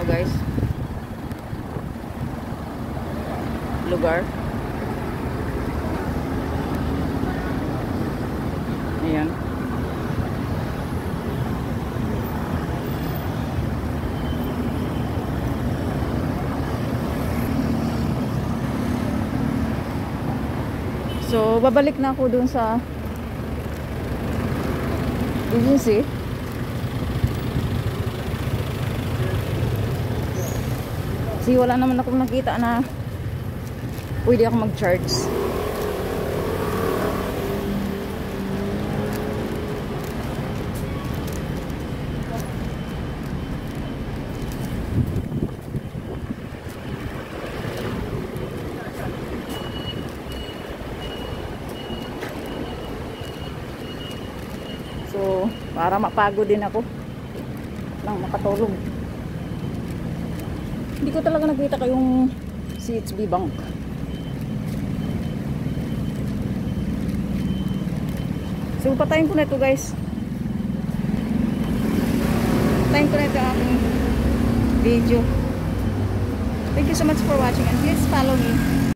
ano guys, lugar. Ayan. So, babalik na ako dun sa agency. Kasi wala naman akong nakita na pwede ako mag-charge. So, para mapagod din ako lang makatulog. Hindi ko talaga nakita kayong CHB Bank. So, patayin ko na ito guys. Patayin ko na ito ang aking video. Thank you so much for watching and please follow me.